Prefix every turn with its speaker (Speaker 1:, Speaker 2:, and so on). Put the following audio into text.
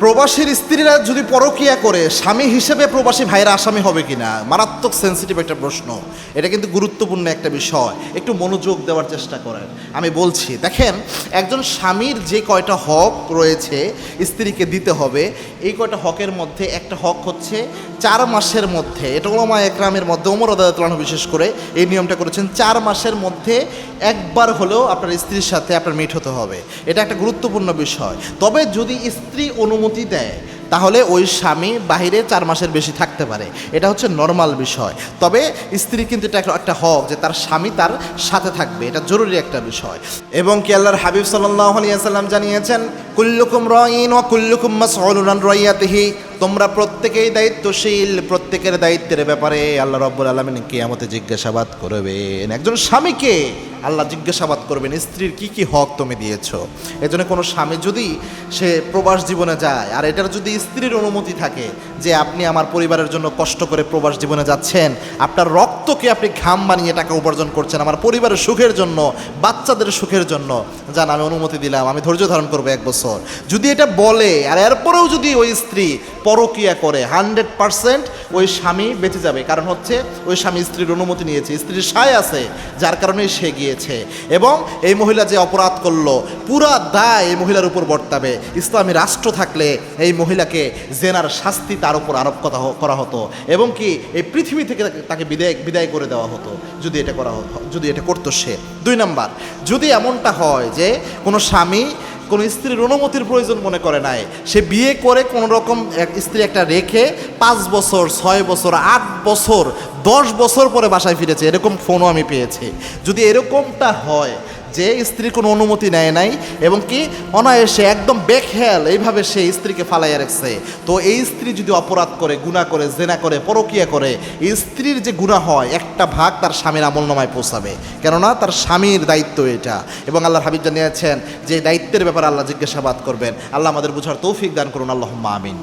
Speaker 1: প্রবাসীর স্ত্রীরা যদি পরকীয়া করে স্বামী হিসেবে প্রবাসী ভাইরা আসামি হবে কিনা, মারাত্মক সেন্সিটিভ একটা প্রশ্ন। এটা কিন্তু গুরুত্বপূর্ণ একটা বিষয়, একটু মনোযোগ দেওয়ার চেষ্টা করেন। আমি বলছি, দেখেন, একজন স্বামীর যে কয়টা হক রয়েছে স্ত্রীকে দিতে হবে, এই কয়টা হকের মধ্যে একটা হক হচ্ছে 4 মাসের মধ্যে, এটা ওলামা একরামের মধ্যে ওমর রাদিয়াল্লাহু আনহু বিশেষ করে এই নিয়মটা করেছেন, 4 মাসের মধ্যে একবার হলেও আপনার স্ত্রীর সাথে আপনার মিট হতে হবে। এটা একটা গুরুত্বপূর্ণ বিষয়। তবে যদি স্ত্রী অনুমতি দেয় তাহলে ওই স্বামী বাহিরে 4 মাসের বেশি থাকতে পারে, এটা হচ্ছে নর্মাল বিষয়। তবে স্ত্রী কিন্তু এটা একটা হক যে তার স্বামী তার সাথে থাকবে, এটা জরুরি একটা বিষয়। এবং কি আল্লাহর হাবিব সাল্লাল্লাহু আলাইহি ওয়াসাল্লাম জানিয়েছেন, কুল্লুকুম রাঈন ওয়া কুল্লুকুম মাসউলুন আন রাইয়াতিহি, তোমরা প্রত্যেকেই দায়িত্বশীল, প্রত্যেকের দায়িত্বের ব্যাপারে আল্লাহ রাব্বুল আলামিন কিয়ামতে জিজ্ঞাসাবাদ করবেন। একজন স্বামীকে আল্লাহ জিজ্ঞাসাবাদ করবেন, স্ত্রীর কি কি হক তুমি দিয়েছো। এজন্য কোনো স্বামী যদি সে প্রবাস জীবনে যায় আর এটার যদি স্ত্রীর অনুমতি থাকে যে আপনি আমার পরিবারের জন্য কষ্ট করে প্রবাস জীবনে যাচ্ছেন, আপনার রক্তকে আপনি ঘাম বানিয়ে টাকা উপার্জন করছেন আমার পরিবারের সুখের জন্য, বাচ্চাদের সুখের জন্য, জান আমি অনুমতি দিলাম, আমি ধৈর্য ধারণ করবো 1 বছর, যদি এটা বলে আর এরপরেও যদি ওই স্ত্রী পরকীয়া করে, 100% ওই স্বামী বেঁচে যাবে। কারণ হচ্ছে ওই স্বামী স্ত্রীর অনুমতি নিয়েছে, স্ত্রীর সায় আছে, যার কারণে সে গিয়েছে। এবং এই মহিলা যে অপরাধ করলো, পুরা দায় এই মহিলার উপর বর্তাবে। ইসলামী রাষ্ট্র থাকলে এই মহিলাকে জেনার শাস্তি তার উপর আরোপ করা হতো, এবং কি এই পৃথিবী থেকে তাকে বিদায় করে দেওয়া হতো যদি এটা করতো সে। 2 নাম্বার, যদি এমনটা হয় যে কোনো স্বামী কোনো স্ত্রীর অনুমতির প্রয়োজন মনে করে নাই, সে বিয়ে করে কোনো রকম স্ত্রী একটা রেখে 5 বছর, 6 বছর, 8 বছর, 10 বছর পরে বাসায় ফিরেছে, এরকম ফোনও আমি পেয়েছি। যদি এরকমটা হয় যে স্ত্রীর কোনো অনুমতি নেয় নাই এবং কি অনায়াসে একদম বেখেয়াল এইভাবে সে স্ত্রীকে ফালাইয়া রাখছে, তো এই স্ত্রী যদি অপরাধ করে, গুনাহ করে, জেনা করে, পরকীয়া করে, এই স্ত্রীর যে গুনাহ হয় 1 ভাগ তার স্বামীর আমলনামায় পৌঁছাবে, কেননা তার স্বামীর দায়িত্ব এটা। এবং আল্লাহর হাবিব জানিয়েছেন যে দায়িত্বের ব্যাপারে আল্লাহ জিজ্ঞাসাবাদ করবেন। আল্লাহ আমাদের বুঝার তৌফিক দান করুন, আল্লাহুম্মা আমিন।